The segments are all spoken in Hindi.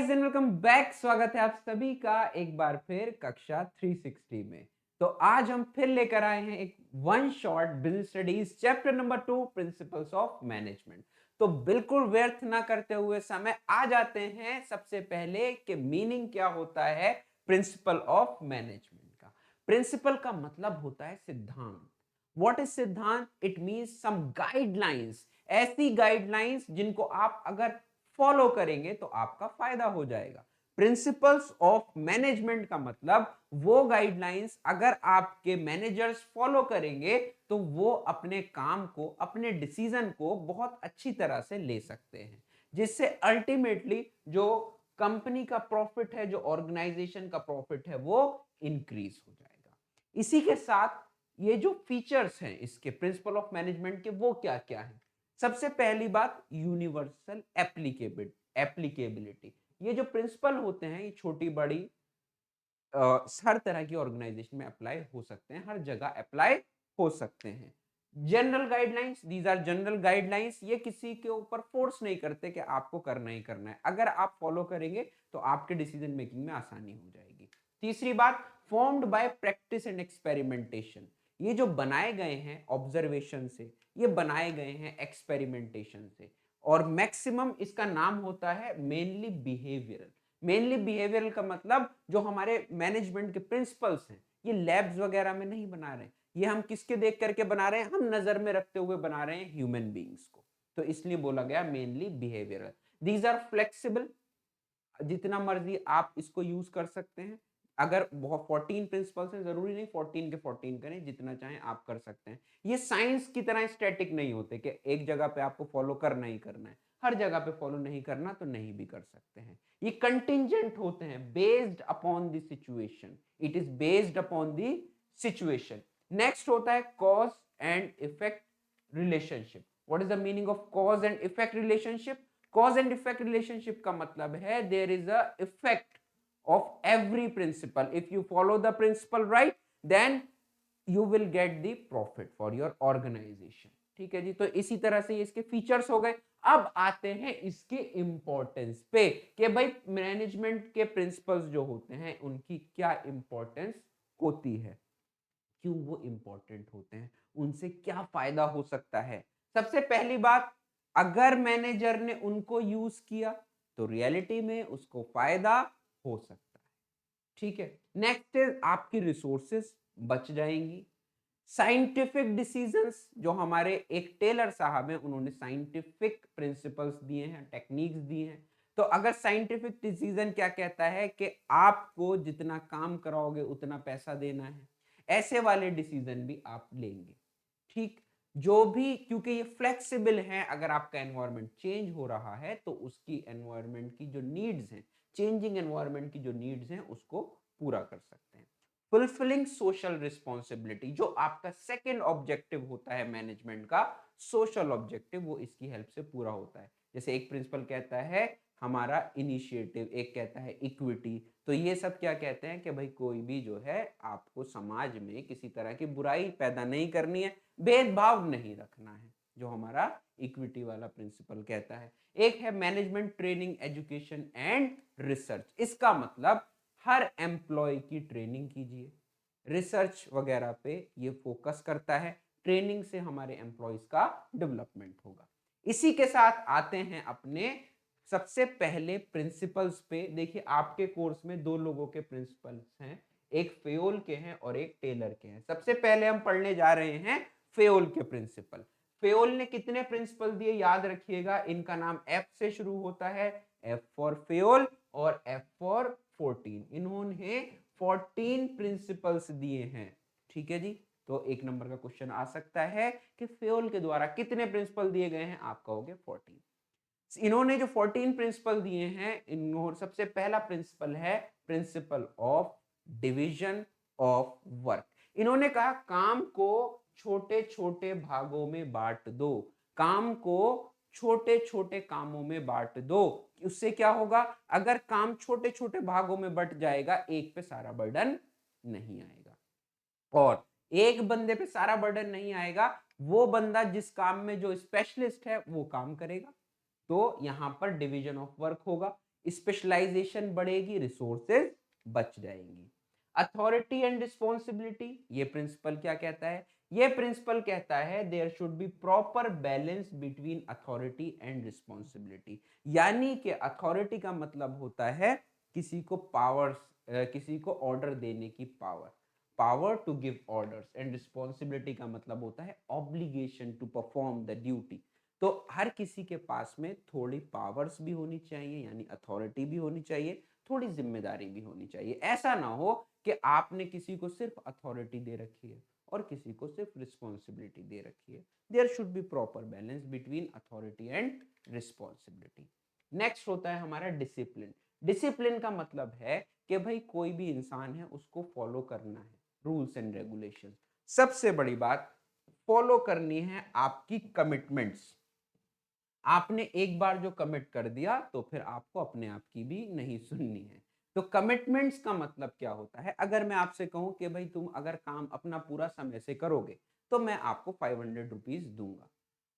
Guys and welcome back. स्वागत है आप सभी का एक बार फिर कक्षा 360 में। तो आज हम फिर लेकर आए हैं एक one shot business studies chapter number 2 principles of management. तो बिल्कुल व्यर्थ ना करते हुए समय आ जाते हैं सबसे पहले कि मीनिंग क्या होता है प्रिंसिपल ऑफ मैनेजमेंट का। प्रिंसिपल का मतलब होता है सिद्धांत। व्हाट इज सिद्धांत? इट मींस सम गाइडलाइंस, ऐसी गाइडलाइंस जिनको आप अगर फॉलो करेंगे तो आपका फायदा हो जाएगा। प्रिंसिपल्स ऑफ मैनेजमेंट का मतलब वो गाइडलाइंस अगर आपके मैनेजर्स फॉलो करेंगे तो वो अपने काम को, अपने डिसीजन को बहुत अच्छी तरह से ले सकते हैं, जिससे अल्टीमेटली जो कंपनी का प्रॉफिट है, जो ऑर्गेनाइजेशन का प्रॉफिट है, वो इंक्रीज हो जाएगा। इसी के साथ ये जो फीचर्स हैं इसके प्रिंसिपल ऑफ मैनेजमेंट के, वो क्या क्या है? सबसे पहली बात यूनिवर्सल एप्लीकेबिलिटी। ये जो प्रिंसिपल होते हैं ये छोटी बड़ी हर तरह की ऑर्गेनाइजेशन में अप्लाई हो सकते हैं, हर जगह अप्लाई हो सकते हैं। General guidelines, these are general guidelines. ये किसी के ऊपर फोर्स नहीं करते कि आपको करना ही करना है। अगर आप फॉलो करेंगे तो आपके डिसीजन मेकिंग में आसानी हो जाएगी। तीसरी बात, formed by practice and experimentation. ये जो बनाए गए हैं ऑब्जर्वेशन से, ये बनाए गए हैं एक्सपेरिमेंटेशन से, और मैक्सिमम इसका नाम होता है मेनली बिहेवियरल। मेनली बिहेवियरल का मतलब जो हमारे मैनेजमेंट के प्रिंसिपल्स हैं ये लैब्स वगैरह में नहीं बना रहे हैं, ये हम किसके देख करके बना रहे हैं? हम नजर में रखते हुए बना रहे हैं ह्यूमन बीइंग्स को। तो इसलिए बोला गया mainly behavioural. These are flexible, जितना मर्जी आप इसको यूज कर सकते हैं। अगर बहुत 14 प्रिंसिपल्स हैं, जरूरी नहीं 14 के 14 करें, जितना चाहें आप कर सकते हैं। ये साइंस की तरह स्टैटिक नहीं होते कि एक जगह पे आपको फॉलो करना ही करना है, हर जगह पे फॉलो नहीं करना तो नहीं भी कर सकते हैं। ये कंटिंजेंट होते हैं, based upon the situation. It is based upon the situation. Next होता है cause and effect relationship. What is the meaning of cause and effect relationship? Cause and effect relationship का मतलब है there is a effect of every principle. If you follow the principle right then you will get the profit for your organisation. ठीक है जी। तो इसी तरह से ये इसके फीचर्स हो गए। अब आते हैं इसके इंपॉर्टेंस पे कि भाई मैनेजमेंट के प्रिंसिपल्स जो होते हैं उनकी क्या इंपॉर्टेंस होती है, क्यों वो इंपॉर्टेंट होते हैं, उनसे क्या फायदा हो सकता है। सबसे पहली बात, अगर मैनेजर ने उनको यूज किया तो रियलिटी में उसको फायदा हो सकता है। ठीक है। नेक्स्ट इज आपकी रिसोर्सेस बच जाएंगी। साइंटिफिक डिसीजंस, जो हमारे एक टेलर साहब हैं उन्होंने साइंटिफिक प्रिंसिपल्स दिए हैं, टेक्निक्स दिए हैं। तो अगर साइंटिफिक डिसीजन क्या कहता है कि आपको जितना काम कराओगे उतना पैसा देना है, ऐसे वाले डिसीजन भी आप लेंगे। ठीक। जो भी, क्योंकि ये फ्लेक्सिबल है, अगर आपका एनवायरनमेंट चेंज हो रहा है तो उसकी एनवायरनमेंट की जो नीड्स हैं, चेंजिंग एनवायरनमेंट की जो नीड्स हैं उसको पूरा कर सकते हैं। फुलफिलिंग सोशल रिस्पॉन्सिबिलिटी, जो आपका सेकेंड ऑब्जेक्टिव होता है मैनेजमेंट का, सोशल ऑब्जेक्टिव, वो इसकी हेल्प से पूरा होता है। जैसे एक प्रिंसिपल कहता है हमारा इनिशिएटिव, एक कहता है इक्विटी। तो ये सब क्या कहते हैं कि भाई कोई भी जो है आपको समाज में किसी तरह की बुराई पैदा नहीं करनी है, भेदभाव नहीं रखना है, जो हमारा इक्विटी वाला प्रिंसिपल कहता है। एक है management training education and research. इसका मतलब हर एम्प्लॉय की ट्रेनिंग कीजिए, रिसर्च वगैरह पे ये फोकस करता है। ट्रेनिंग से हमारे एम्प्लॉयज का डेवलपमेंट होगा। इसी के साथ आते हैं अपने सबसे पहले प्रिंसिपल्स पे। देखिए आपके कोर्स में दो लोगों के प्रिंसिपल्स हैं, एक फेयोल के हैं और एक टेलर के हैं। सबसे पहले हम पढ़ने जा रहे हैं फेयोल के प्रिंसिपल। फेयोल ने कितने प्रिंसिपल दिए याद रखिएगा, इनका नाम एफ से शुरू होता है, एफ फॉर फेयोल और एफ फॉर 14। इन्होंने 14 प्रिंसिपल्स दिए हैं। ठीक है जी। तो एक नंबर का क्वेश्चन आ सकता है कि फेयोल के द्वारा कितने प्रिंसिपल दिए गए हैं, आप कहोगे 14। इन्होंने जो 14 प्रिंसिपल दिए हैं, इन्होंने सबसे पहला प्रिंसिपल है principle of division of work. इन्होंने कहा काम को छोटे छोटे भागों में बांट दो, काम को छोटे छोटे कामों में बांट दो। उससे क्या होगा, अगर काम छोटे छोटे भागों में बट जाएगा एक पे सारा बर्डन नहीं आएगा, और एक बंदे पे सारा बर्डन नहीं आएगा, वो बंदा जिस काम में जो स्पेशलिस्ट है वो काम करेगा। तो यहां पर डिवीजन ऑफ वर्क होगा। स्पेशलाइजेशन बढ़ेगी, रिसोर्सेज बच जाएंगी। अथॉरिटी एंड रिस्पॉन्सिबिलिटी, ये प्रिंसिपल क्या कहता है? ये प्रिंसिपल कहता है there should be proper balance between authority and responsibility. यानी कि अथॉरिटी का मतलब होता है किसी को पावर्स, किसी को ऑर्डर देने की power, power to give orders, and responsibility का मतलब होता है obligation to perform the duty. तो हर किसी के पास में थोड़ी पावर्स भी होनी चाहिए, यानी अथॉरिटी भी होनी चाहिए, थोड़ी जिम्मेदारी भी होनी चाहिए। ऐसा ना हो कि आपने किसी को सिर्फ अथॉरिटी दे रखी है और किसी को सिर्फ रिस्पॉन्सिबिलिटी दे रखी है। There should be proper balance between authority and responsibility. Next होता है हमारा डिसिप्लिन। डिसिप्लिन का मतलब है कि भाई कोई भी इंसान है उसको फॉलो करना है रूल्स एंड रेगुलेशन। सबसे बड़ी बात, फॉलो करनी है आपकी कमिटमेंट्स। आपने एक बार जो कमिट कर दिया तो फिर आपको अपने आप की भी नहीं सुननी है। तो कमिटमेंट्स का मतलब क्या होता है? अगर मैं आपसे कहूं कि भाई तुम अगर काम अपना पूरा समय से करोगे तो मैं आपको 500 रुपीज दूंगा।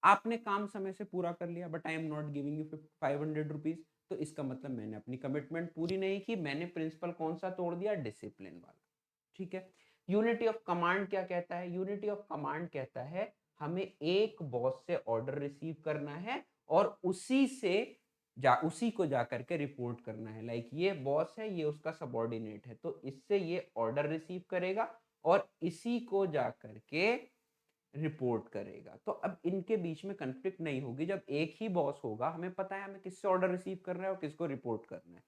आपने काम समय से पूरा कर लिया, but I am not giving you 500 rupees, तो इसका मतलब मैंने अपनी कमिटमेंट पूरी नहीं की, मैंने प्रिंसिपल कौन सा तोड़ दिया? डिसिप्लिन वाला। ठीक है। यूनिटी ऑफ कमांड क्या कहता है? यूनिटी ऑफ कमांड कहता है हमें एक बॉस से ऑर्डर रिसीव करना है और उसी को जा करके रिपोर्ट करना है। लाइक ये बॉस है, ये उसका सबऑर्डिनेट है, तो इससे ये ऑर्डर रिसीव करेगा और इसी को जा करके रिपोर्ट करेगा। तो अब इनके बीच में कंफ्लिक्ट नहीं होगी। जब एक ही बॉस होगा, हमें पता है हमें किससे ऑर्डर रिसीव करना है और किसको रिपोर्ट करना है।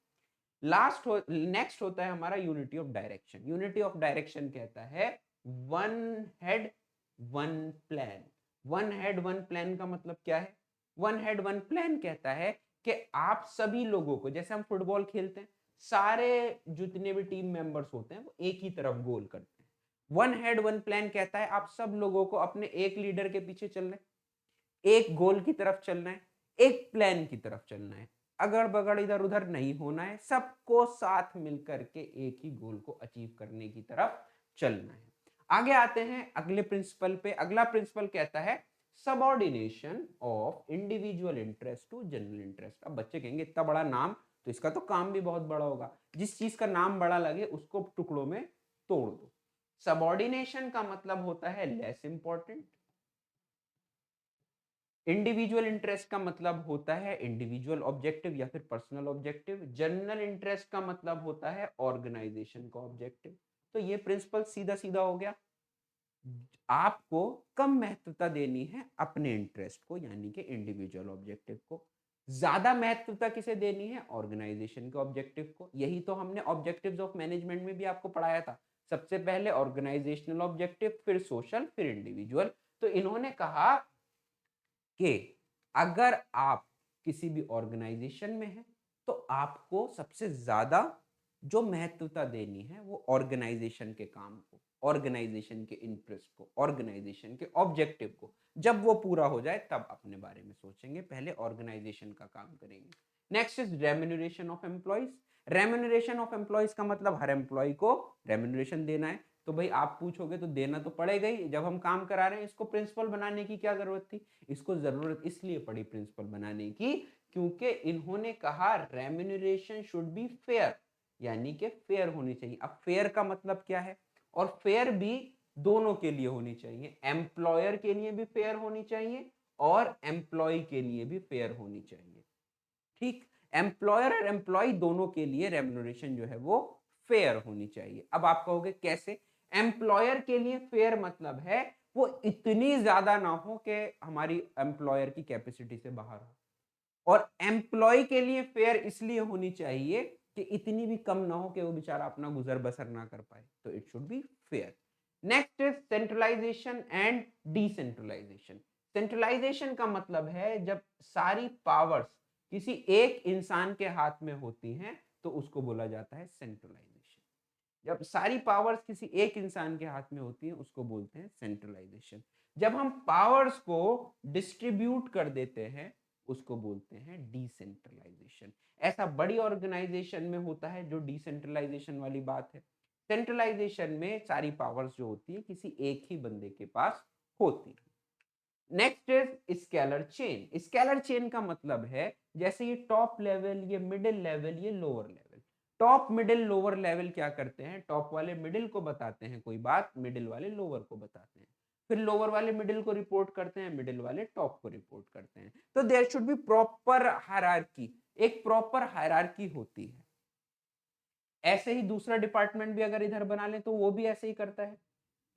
नेक्स्ट होता है हमारा unity of direction. Unity of direction कहता है one head one plan. One head one plan का मतलब क्या है? वन हेड वन प्लान कहता है कि आप सभी लोगों को, जैसे हम फुटबॉल खेलते हैं, सारे जितने भी टीम मेंबर्स होते हैं वो एक ही तरफ गोल करते हैं। वन हेड वन प्लान कहता है आप सब लोगों को अपने एक लीडर के पीछे चलना है, एक गोल की तरफ चलना है, एक प्लान की तरफ चलना है, अगड़ बगड़ इधर उधर नहीं होना है, सबको साथ मिलकर के एक ही गोल को अचीव करने की तरफ चलना है। आगे आते हैं अगले प्रिंसिपल पे। अगला प्रिंसिपल कहता है subordination of individual interest to general interest. अब बच्चे कहेंगे इतना बड़ा नाम, तो इसका तो काम भी बहुत बड़ा होगा। जिस चीज का नाम बड़ा लगे उसको टुकड़ों में तोड़ दो। सबऑर्डिनेशन का मतलब होता है लेस इंपॉर्टेंट, इंडिविजुअल इंटरेस्ट का मतलब होता है इंडिविजुअल ऑब्जेक्टिव या फिर पर्सनल ऑब्जेक्टिव, जनरल इंटरेस्ट का मतलब होता है ऑर्गेनाइजेशन का ऑब्जेक्टिव। तो ये प्रिंसिपल सीधा सीधा हो गया। आपको कम महत्वता देनी है अपने इंटरेस्ट को, यानी कि इंडिविजुअल ऑब्जेक्टिव को। ज्यादा महत्वता किसे देनी है? ऑर्गेनाइजेशन के ऑब्जेक्टिव को। यही तो हमने ऑब्जेक्टिव्स ऑफ मैनेजमेंट में भी आपको पढ़ाया था। सबसे पहले ऑर्गेनाइजेशनल ऑब्जेक्टिव, फिर सोशल, फिर इंडिविजुअल। तो इन्होंने कहा कि अगर आप किसी भी ऑर्गेनाइजेशन में हैं तो आपको सबसे ज्यादा जो महत्वता देनी है वो ऑर्गेनाइजेशन के काम को, ऑर्गेनाइजेशन के इंटरेस्ट को, ऑर्गेनाइजेशन के ऑब्जेक्टिव को। जब वो पूरा हो जाए तब अपने बारे में सोचेंगे, पहले ऑर्गेनाइजेशन का काम करेंगे। Next is remuneration of employees. Remuneration of employees का मतलब हर एम्प्लॉय को रेम्यूनरेशन देना है। तो भाई आप पूछोगे तो देना तो पड़ेगा ही, जब हम काम करा रहे हैं। इसको प्रिंसिपल बनाने की क्या जरूरत थी? इसको जरूरत इसलिए पड़ी प्रिंसिपल बनाने की क्योंकि इन्होंने कहा रेम्यूनरेशन शुड बी फेयर, यानी कि फेयर होनी चाहिए। अब फेयर का मतलब क्या है? और फेयर भी दोनों के लिए होनी चाहिए, एम्प्लॉयर के लिए भी फेयर होनी चाहिए और एम्प्लॉय के लिए भी फेयर होनी चाहिए। ठीक, एम्प्लॉयर और एम्प्लॉय दोनों के लिए रेम्यूनरेशन जो है वो फेयर होनी चाहिए। अब आप कहोगे कैसे? एम्प्लॉयर के लिए फेयर मतलब है वो इतनी ज्यादा ना हो कि हमारी एम्प्लॉयर की कैपेसिटी से बाहर हो, और एम्प्लॉय के लिए फेयर इसलिए होनी चाहिए कि इतनी भी कम ना हो कि वो बेचारा अपना गुजर बसर ना कर पाए। तो it should be fair. Next is centralisation and decentralisation. Centralisation का मतलब है जब सारी पावर्स किसी एक इंसान के हाथ में होती हैं तो उसको बोला जाता है सेंट्रलाइजेशन। जब सारी पावर्स किसी एक इंसान के हाथ में होती हैं उसको बोलते हैं सेंट्रलाइजेशन। जब हम पावर्स को डिस्ट्रीब्यूट कर देते हैं उसको बोलते हैं डिसेंट्रलाइजेशन। ऐसा बड़ी ऑर्गेनाइजेशन में होता है जो डिसेंट्रलाइजेशन वाली बात है। सेंट्रलाइजेशन में सारी पावर्स जो होती है किसी एक ही बंदे के पास होती है। Next is scalar chain. Scalar chain का मतलब है जैसे ये टॉप लेवल, ये मिडिल लेवल, ये lower level. Top middle lower level क्या करते हैं, टॉप वाले मिडिल को बताते हैं कोई बात, मिडिल वाले लोअर को बताते हैं, फिर लोअर वाले मिडिल को रिपोर्ट करते हैं, मिडिल वाले टॉप को रिपोर्ट करते हैं। तो there should be proper hierarchy, एक प्रॉपर हायरार्की होती है। ऐसे ही दूसरा डिपार्टमेंट भी अगर इधर बना ले तो वो भी ऐसे ही करता है।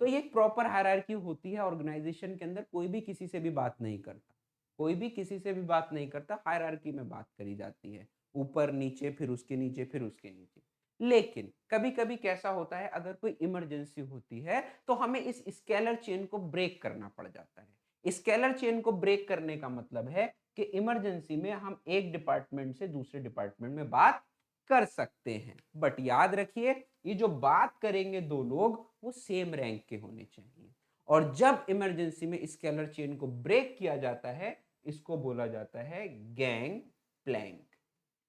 तो ये एक प्रॉपर हायरार्की होती है ऑर्गेनाइजेशन के अंदर, कोई भी किसी से भी बात नहीं करता, कोई भी किसी से भी बात नहीं करता, हायरार्की में बात करी जाती है, ऊपर नीचे, फिर उसके नीचे, फिर उसके नीचे। लेकिन कभी कभी कैसा होता है, अगर कोई इमरजेंसी होती है तो हमें इस स्केलर चेन को ब्रेक करना पड़ जाता है। स्केलर चेन को ब्रेक करने का मतलब है कि इमरजेंसी में हम एक डिपार्टमेंट से दूसरे डिपार्टमेंट में बात कर सकते हैं, बट याद रखिए ये जो बात करेंगे दो लोग वो सेम रैंक के होने चाहिए। और जब इमरजेंसी में स्केलर चेन को ब्रेक किया जाता है, इसको बोला जाता है गैंग प्लैंक,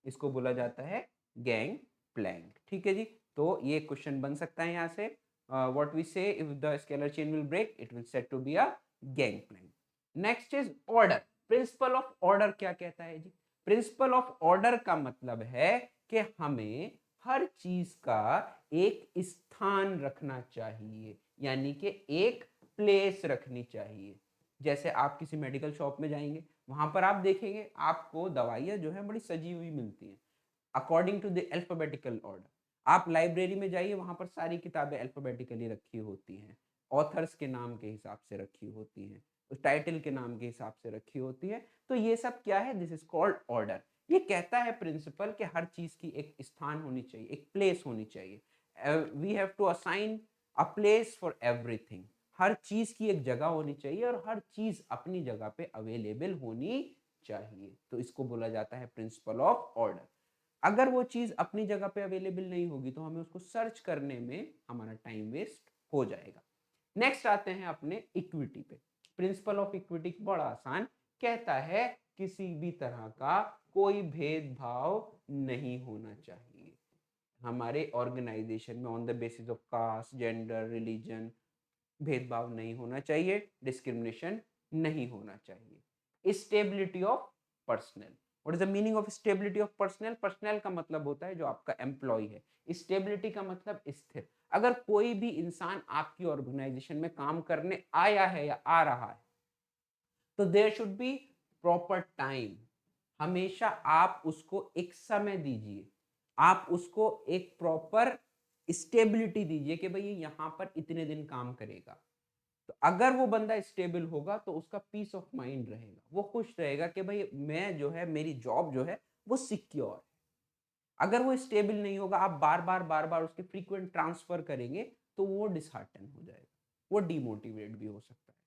इसको बोला जाता है गैंग प्लैंक। ठीक है जी, तो ये क्वेश्चन बन सकता है यहां से, what we say if the scalar chain will break, it will set to be a gang plank. Next is order. Principle of order क्या कहता है जी, प्रिंसिपल ऑफ ऑर्डर का मतलब है कि हमें हर चीज का एक स्थान रखना चाहिए, यानी कि एक प्लेस रखनी चाहिए। जैसे आप किसी मेडिकल शॉप में जाएंगे, वहां पर आप देखेंगे आपको दवाइयां जो है बड़ी सजी हुई मिलती हैं according to the alphabetical order. आप लाइब्रेरी में जाइए, वहां पर सारी किताबें अल्फाबेटिकली रखी होती हैं, ऑथर्स के नाम के हिसाब से रखी होती हैं, उस टाइटल के नाम के हिसाब से रखी होती है। तो ये सब क्या है, दिस इज कॉल्ड ऑर्डर। ये कहता है प्रिंसिपल कि हर चीज की एक स्थान होनी चाहिए, एक प्लेस होनी चाहिए। We have to assign a place for everything. हर चीज की एक जगह होनी चाहिए और हर चीज अपनी जगह पे अवेलेबल होनी चाहिए, तो इसको बोला जाता है प्रिंसिपल ऑफ ऑर्डर। अगर वो चीज अपनी जगह पे अवेलेबल नहीं होगी तो हमें उसको सर्च करने में हमारा टाइम वेस्ट हो जाएगा। नेक्स्ट आते हैं अपने इक्विटी पे। प्रिंसिपल ऑफ इक्विटी बड़ा आसान, कहता है किसी भी तरह का कोई भेदभाव नहीं होना चाहिए हमारे ऑर्गेनाइजेशन में on the basis of caste, gender, religion. भेदभाव नहीं होना चाहिए, डिस्क्रिमिनेशन नहीं होना चाहिए। Stability of personal. What is the meaning of stability of personal? Personal का मतलब होता है जो आपका एम्प्लॉय है, स्टेबिलिटी का मतलब स्थिर। अगर कोई भी इंसान आपकी ऑर्गेनाइजेशन में काम करने आया है या आ रहा है तो there should be proper time. हमेशा आप उसको एक समय दीजिए, आप उसको एक प्रॉपर स्टेबिलिटी दीजिए कि भाई ये यहां पर इतने दिन काम करेगा। तो अगर वो बंदा स्टेबल होगा तो उसका पीस ऑफ माइंड रहेगा, वो खुश रहेगा कि भाई मैं जो है, मेरी जॉब जो है वो सिक्योर है। अगर वो स्टेबल नहीं होगा, आप बार बार उसके फ्रीक्वेंट ट्रांसफर करेंगे तो वो डिसहार्टन हो जाएगा, वो डिमोटिवेट भी हो सकता है।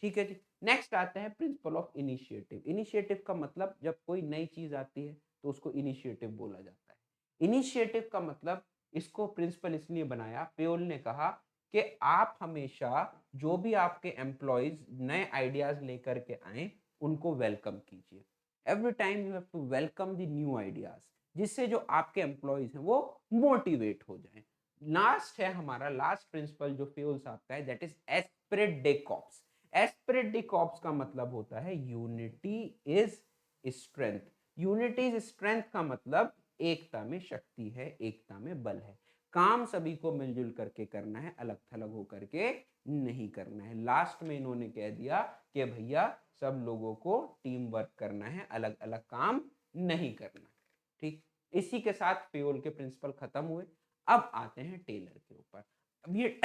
ठीक है जी, नेक्स्ट आते हैं प्रिंसिपल ऑफ इनिशिएटिव। इनिशिएटिव का मतलब जब कोई नई चीज आती है तो उसको इनिशिएटिव बोला जाता है। इनिशिएटिव का मतलब, इसको प्रिंसिपल इसलिए बनाया, पेयोल ने कहा कि आप हमेशा जो भी आपके एम्प्लॉयज नए आइडियाज लेकर के आए उनको वेलकम कीजिए। Every time you have to welcome the new ideas, जिससे जो आपके एम्प्लॉयज हैं वो मोटिवेट हो जाएं। लास्ट है हमारा, लास्ट प्रिंसिपल जो पेयोल साहब का है, that is Spirit day corps. Spirit day corps का मतलब होता है unity is strength. Unity is strength का मतलब एकता में शक्ति है, एकता में बल है। काम सभी को मिलजुल करके करना है, अलग थलग होकर के नहीं करना है। लास्ट में इन्होंने कह दिया कि भैया सब लोगों को टीम वर्क करना है, अलग अलग काम नहीं करना है। ठीक, इसी के साथ पेयोल के प्रिंसिपल खत्म हुए। अब आते हैं टेलर के ऊपर। अब ये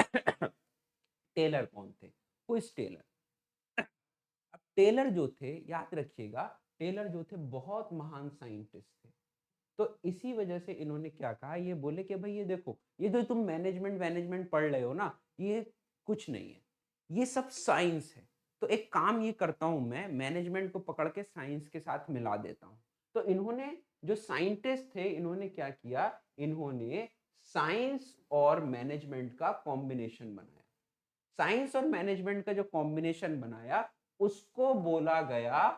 टेलर कौन थे? हुइस टेलर। अब टेलर जो थे, याद रखिएगा, टेलर जो थे बहुत महान साइंटिस्ट थे। तो इसी वजह से इन्होंने क्या कहा, ये बोले कि भाई ये देखो, ये जो तुम मैनेजमेंट मैनेजमेंट पढ़ रहे हो ना, ये कुछ नहीं है, ये सब साइंस है। तो एक काम ये करता हूं, मैं मैनेजमेंट को पकड़ के साइंस के साथ मिला देता हूं। तो इन्होंने, जो साइंटिस्ट थे, इन्होंने क्या किया, इन्होंने साइंस और मैनेजमेंट का कॉम्बिनेशन बनाया। साइंस और मैनेजमेंट का जो कॉम्बिनेशन बनाया उसको बोला गया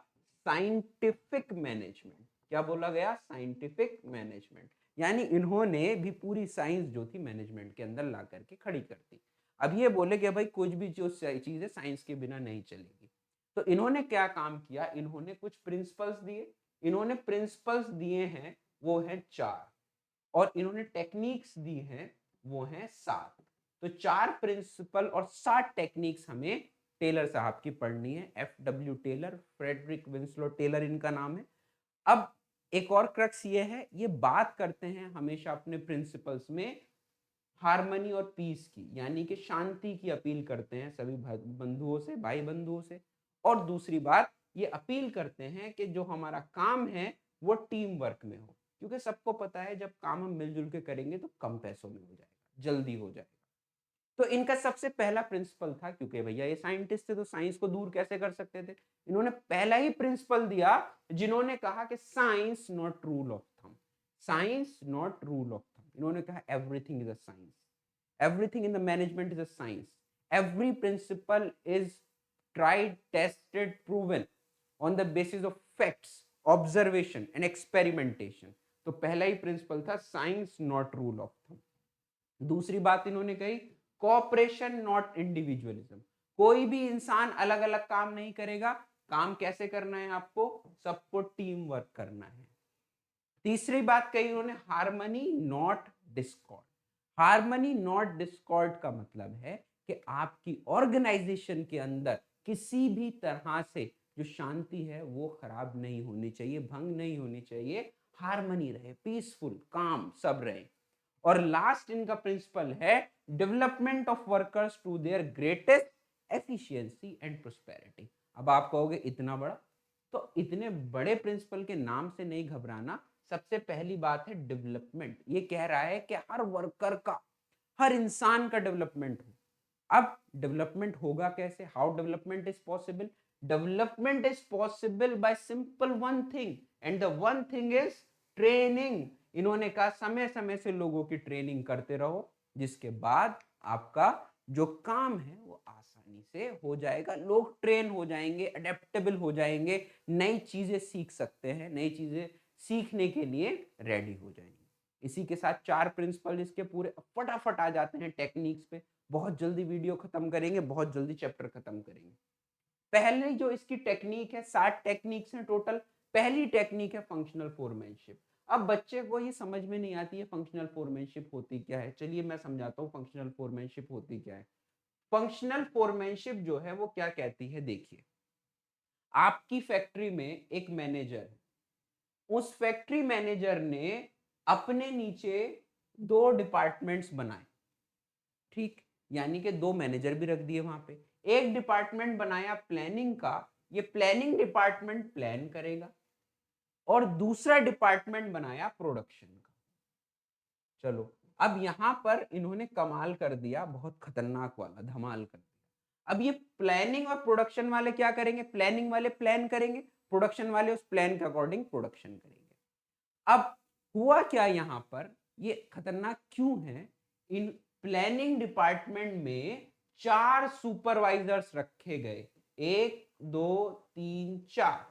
साइंटिफिक मैनेजमेंट। क्या बोला गया? Scientific management. यानी इन्होंने भी पूरी साइंस जो थी मैनेजमेंट के अंदर ला करके खड़ी कर दी। अब ये बोले कि भाई कुछ भी जो चीज है साइंस के बिना नहीं चलेगी। तो इन्होंने क्या काम किया, इन्होंने कुछ प्रिंसिपल्स दिए, इन्होंने प्रिंसिपल्स दिए हैं वो हैं 4 और इन्होंने टेक्निक्स दी हैं वो हैं 7। तो 4 प्रिंसिपल और 7 टेक्निक्स हमें टेलर साहब की पढ़नी है। FW Taylor, Frederick Winslow Taylor इनका नाम है। अब एक और क्रक्स ये है, ये बात करते हैं हमेशा अपने प्रिंसिपल्स में हार्मनी और पीस की, यानी कि शांति की अपील करते हैं सभी बंधुओं से, भाई बंधुओं से। और दूसरी बात, ये अपील करते हैं कि जो हमारा काम है वो टीम वर्क में हो, क्योंकि सबको पता है जब काम हम मिलजुल के करेंगे तो कम पैसों में हो जाएगा, जल्दी हो जाएगा। तो इनका सबसे पहला प्रिंसिपल था, क्योंकि भैया ये साइंटिस्ट थे तो साइंस को दूर कैसे कर सकते थे, इन्होंने पहला ही प्रिंसिपल दिया जिन्होंने कहा कि science not rule of thumb, science not rule of thumb. इन्होंने कहा everything is a science, everything in the management is a science, every principle is tried, tested, proven on the basis of facts, observation and experimentation। तो पहला ही प्रिंसिपल था science not rule of thumb. दूसरी बात इन्होंने कही कोऑपरेशन नॉट इंडिविजुअलिज्म, कोई भी इंसान अलग अलग काम नहीं करेगा, काम कैसे करना है आपको, सबको टीम वर्क करना है। तीसरी बात कही उन्होंने harmony not Discord, harmony not Discord का मतलब है कि आपकी ऑर्गेनाइजेशन के अंदर किसी भी तरह से जो शांति है वो खराब नहीं होनी चाहिए, भंग नहीं होनी चाहिए, हार्मनी रहे, पीसफुल काम सब रहे। और लास्ट इनका प्रिंसिपल है development of workers to their greatest efficiency and prosperity. अब आप कहोगे इतना बड़ा, तो इतने बड़े प्रिंसिपल के नाम से नहीं घबराना। सबसे पहली बात है डेवलपमेंट, ये कह रहा है कि हर वर्कर का, हर इंसान का डेवलपमेंट हो। अब डेवलपमेंट होगा कैसे, how development is possible, development is possible by simple one thing and the one thing is training. इन्होंने कहा समय समय से लोगों की ट्रेनिंग करते रहो, जिसके बाद आपका जो काम है वो आसानी से हो जाएगा, लोग ट्रेन हो जाएंगे, अडेप्टेबल हो जाएंगे, नई चीजें सीख सकते हैं, नई चीजें सीखने के लिए रेडी हो जाएंगे। इसी के साथ 4 प्रिंसिपल इसके पूरे फटाफट आ जाते हैं टेक्निक्स पे, बहुत जल्दी वीडियो खत्म करेंगे, बहुत जल्दी चैप्टर खत्म करेंगे। पहले जो इसकी टेक्निक है, 7 टेक्निक्स हैं टोटल। पहली टेक्निक है फंक्शनल फोरमैनशिप। अब बच्चे को ये समझ में नहीं आती है फंक्शनल फोरमैनशिप होती क्या है, चलिए मैं समझाता हूँ फंक्शनल फोरमैनशिप होती क्या है। फंक्शनल फोरमैनशिप जो है वो क्या कहती है, देखिए आपकी फैक्ट्री में एक मैनेजर है, उस फैक्ट्री मैनेजर ने अपने नीचे 2 डिपार्टमेंट्स बनाए, ठीक, यानी कि 2 मैनेजर भी रख दिए वहां पे। एक डिपार्टमेंट बनाया प्लानिंग का, ये प्लानिंग डिपार्टमेंट प्लान करेगा, और दूसरा डिपार्टमेंट बनाया प्रोडक्शन का। चलो अब यहां पर इन्होंने कमाल कर दिया, बहुत खतरनाक वाला धमाल कर दिया। अब ये प्लानिंग और प्रोडक्शन वाले क्या करेंगे, प्लानिंग वाले प्लान करेंगे, प्रोडक्शन वाले उस प्लान के अकॉर्डिंग प्रोडक्शन करेंगे। अब हुआ क्या यहां पर, ये खतरनाक क्यों है, इन प्लानिंग डिपार्टमेंट में 4 सुपरवाइजर्स रखे गए, 1 2 3 4,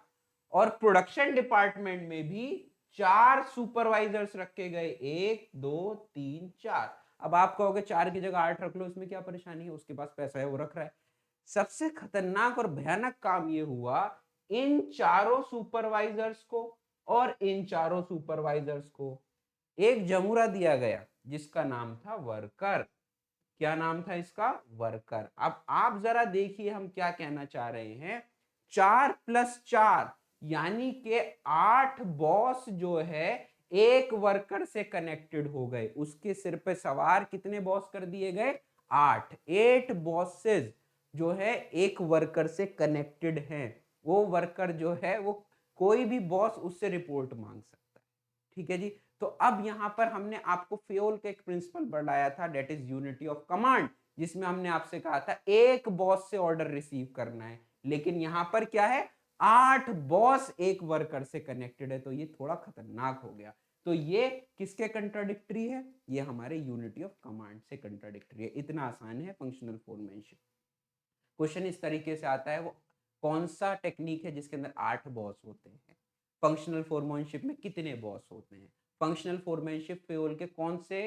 और प्रोडक्शन डिपार्टमेंट में भी 4 सुपरवाइजर्स रखे गए, 1 2 3 4। अब आप कहोगे 4 की जगह 8 रख लो, इसमें क्या परेशानी है, उसके पास पैसा है वो रख रहा है। सबसे खतरनाक और भयानक काम ये हुआ, इन चारों सुपरवाइजर्स को और इन चारों सुपरवाइजर्स को एक जमूरा दिया गया जिसका नाम था वर्कर। क्या नाम था इसका, वर्कर। अब आप जरा देखिए हम क्या कहना चाह रहे हैं, 4+4 यानी कि 8 बॉस जो है एक वर्कर से कनेक्टेड हो गए, उसके सिर पे सवार कितने बॉस कर दिए गए, 8 बॉसेस जो है एक वर्कर से कनेक्टेड हैं। वो वर्कर जो है वो कोई भी बॉस उससे रिपोर्ट मांग सकता है, ठीक है जी। तो अब यहां पर हमने आपको फेयोल का एक प्रिंसिपल बढ़ाया था, that is unity of command, जिसमें हमने आपसे कहा था एक बॉस से ऑर्डर रिसीव करना है, लेकिन यहां पर क्या है, 8 बॉस एक वर्कर से कनेक्टेड है, तो ये थोड़ा खतरनाक हो गया। तो ये किसके कंट्राडिक्टरी है, ये हमारे यूनिटी ऑफ कमांड से कंट्राडिक्टरी है। इतना आसान है फंक्शनल फोरमैनशिप। क्वेश्चन इस तरीके से आता है, वो कौन सा टेक्निक है जिसके अंदर 8 बॉस होते हैं, फंक्शनल फोरमैनशिप में कितने बॉस होते हैं, फंक्शनल फोरमैनशिप फेयोल के कौन से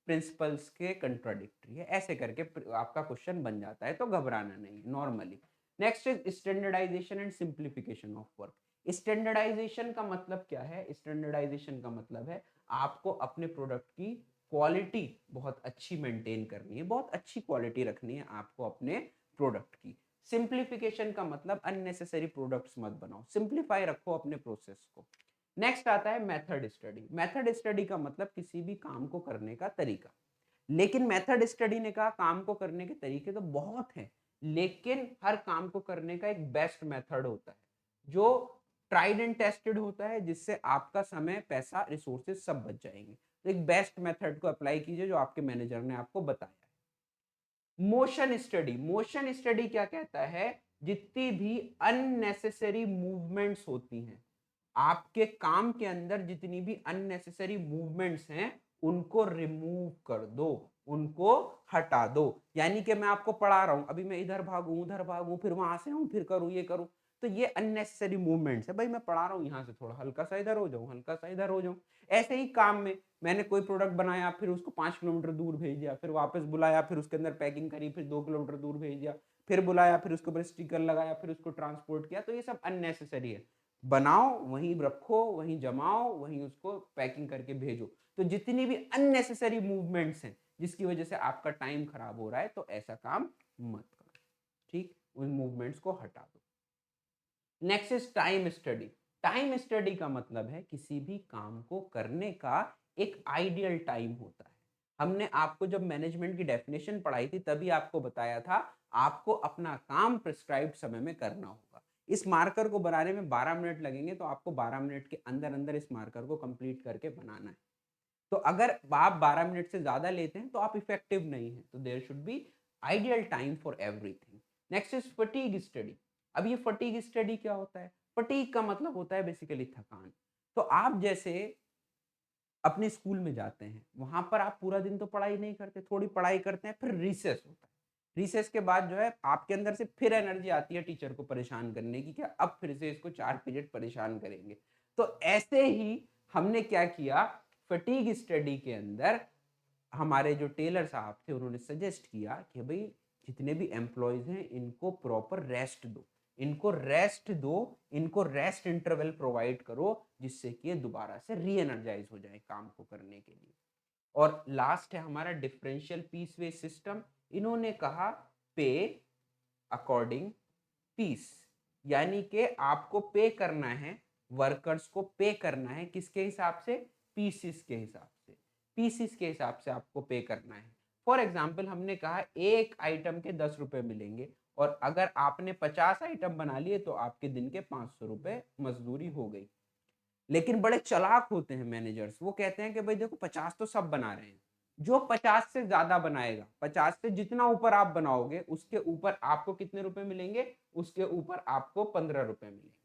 प्रिंसिपल्स के कंट्राडिक्टरी है, ऐसे करके आपका क्वेश्चन बन जाता है। तो घबराना नहीं, normally next is standardisation and simplification of work. Standardisation का मतलब क्या है? स्टैंडर्डाइजेशन का मतलब है आपको अपने प्रोडक्ट की क्वालिटी बहुत अच्छी मेंटेन करनी है, बहुत अच्छी क्वालिटी रखनी है आपको अपने प्रोडक्ट की। सिंप्लीफिकेशन का मतलब अननेसेसरी प्रोडक्ट्स मत बनाओ, सिंप्लीफाई रखो अपने प्रोसेस को। नेक्स्ट आता है मेथड स्टडी। मेथड स्टडी का मतलब किसी भी काम को करने का तरीका। लेकिन मेथड स्टडी ने कहा काम को करने के तरीके तो बहुत हैं, लेकिन हर काम को करने का एक बेस्ट मेथड होता है जो ट्राइड एंड टेस्टेड होता है, जिससे आपका समय, पैसा, रिसोर्सेज सब बच जाएंगे। तो एक बेस्ट मेथड को अप्लाई कीजिए जो आपके मैनेजर ने आपको बताया है। Motion study. मोशन स्टडी क्या कहता है? जितनी भी अननेसेसरी मूवमेंट्स होती हैं आपके काम के अंदर, जितनी भी अननेसेसरी मूवमेंट्स हैं उनको रिमूव कर दो, उनको हटा दो। यानी कि मैं आपको पढ़ा रहा हूं, अभी मैं इधर भागूं उधर भागूं फिर वहां से आऊं फिर करूं ये करूं, तो ये अननेसेसरी मूवमेंट्स है। भाई मैं पढ़ा रहा हूं, यहाँ से थोड़ा हल्का सा इधर हो जाऊं, हल्का सा इधर हो जाऊं। ऐसे ही काम में मैंने कोई प्रोडक्ट बनाया, फिर उसको 5 किलोमीटर दूर भेज दिया, फिर वापस बुलाया, फिर उसके अंदर पैकिंग करी, फिर 2 किलोमीटर दूर भेज दिया, फिर बुलाया, फिर उसके ऊपर स्टिकर लगाया, फिर उसको ट्रांसपोर्ट किया। तो ये सब अननेसेसरी है। बनाओ वहीं रखो, वहीं जमाओ, वहीं उसको पैकिंग करके भेजो। तो जितनी भी अननेसेसरी मूवमेंट्स हैं जिसकी वजह से आपका टाइम खराब हो रहा है, तो ऐसा काम मत करो। ठीक, उन मूवमेंट्स को हटा दो। Next is time study. Time study का मतलब है किसी भी काम को करने का एक आइडियल टाइम होता है। हमने आपको जब मैनेजमेंट की डेफिनेशन पढ़ाई थी तभी आपको बताया था आपको अपना काम प्रिस्क्राइब्ड समय में करना होगा। इस मार्कर को बनाने में 12 मिनट लगेंगे, तो आपको 12 मिनट के अंदर अंदर इस मार्कर को कंप्लीट करके बनाना है। तो अगर आप 12 मिनट से ज्यादा लेते हैं तो आप इफेक्टिव नहीं है। तो there should be ideal time for everything. Next is fatigue study. अब ये फटीग स्टडी क्या होता है? फटीग का मतलब होता है बेसिकली थकान। तो आप जैसे अपने स्कूल में जाते हैं, वहां पर आप पूरा दिन तो पढ़ाई नहीं करते, थोड़ी पढ़ाई करते हैं, फिर रिसेस होता है। रिसेस के बाद जो है आपके अंदर से फिर एनर्जी आती है टीचर को परेशान करने की, क्या अब फिर से इसको 4 पीरियड परेशान करेंगे। तो ऐसे ही हमने क्या किया, फटीग स्टडी के अंदर हमारे जो टेलर साहब थे उन्होंने सजेस्ट किया कि भाई जितने भी एम्प्लॉयज हैं इनको प्रॉपर रेस्ट दो, इनको रेस्ट दो, इनको रेस्ट इंटरवल प्रोवाइड करो, जिससे कि ये दोबारा से री एनर्जाइज हो जाए काम को करने के लिए। और लास्ट है हमारा डिफरेंशियल पीस वे सिस्टम। इन्होंने कहा पे अकॉर्डिंग पीस, यानी कि आपको पे करना है, वर्कर्स को पे करना है किसके हिसाब से? पीसीस के हिसाब से। पीसीस के हिसाब से आपको पे करना है। फॉर एग्जाम्पल हमने कहा एक आइटम के 10 रुपए मिलेंगे, और अगर आपने 50 आइटम बना लिए तो आपके दिन के 500 रुपए मजदूरी हो गई। लेकिन बड़े चालाक होते हैं मैनेजर्स, वो कहते हैं कि भाई देखो 50 तो सब बना रहे हैं, जो 50 से ज्यादा बनाएगा, 50 से जितना ऊपर आप बनाओगे उसके ऊपर आपको कितने रुपए मिलेंगे? उसके ऊपर आपको 15 रुपए मिलेंगे।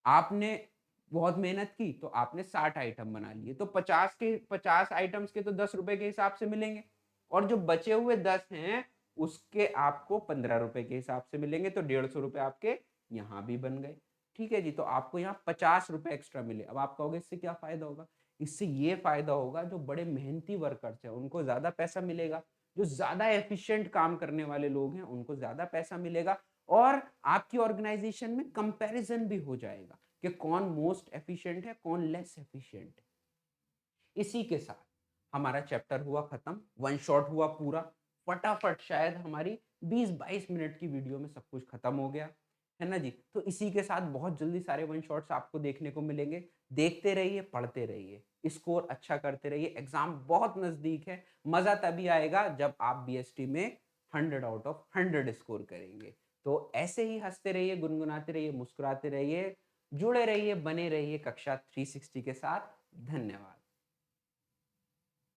आपने बहुत मेहनत की तो आपने 60 आइटम बना लिए, तो 50 आइटम्स के तो 10 रुपए के हिसाब से मिलेंगे, और जो बचे हुए 10 हैं उसके आपको 15 रुपए के हिसाब से मिलेंगे। तो 150 रुपए आपके यहाँ भी बन गए। ठीक है जी, तो आपको यहाँ 50 रुपए एक्स्ट्रा मिले। अब आप कहोगे इससे क्या फायदा होगा? इससे ये फायदा होगा जो बड़े मेहनती वर्कर्स हैं उनको ज्यादा पैसा मिलेगा, जो ज्यादा एफिशिएंट काम करने वाले लोग हैं उनको ज्यादा पैसा मिलेगा, और आपकी ऑर्गेनाइजेशन में कंपैरिजन भी हो जाएगा कि कौन मोस्ट एफिशिएंट है, कौन लेस एफिशिएंट है। इसी के साथ हमारा चैप्टर हुआ खत्म, वन शॉट हुआ पूरा। फटाफट शायद हमारी 20-22 मिनट की वीडियो में सब कुछ खत्म हो गया है ना जी। तो इसी के साथ बहुत जल्दी सारे वन शॉट्स आपको देखने को मिलेंगे। देखते रहिए, पढ़ते रहिए, स्कोर अच्छा करते रहिए। एग्जाम बहुत नजदीक है। मजा तभी आएगा जब आप बीएसटी में 100 आउट ऑफ 100 स्कोर करेंगे। तो ऐसे ही हंसते रहिए, गुनगुनाते रहिए, मुस्कुराते रहिए, जुड़े रहिए, बने रहिए कक्षा 360 के साथ। धन्यवाद।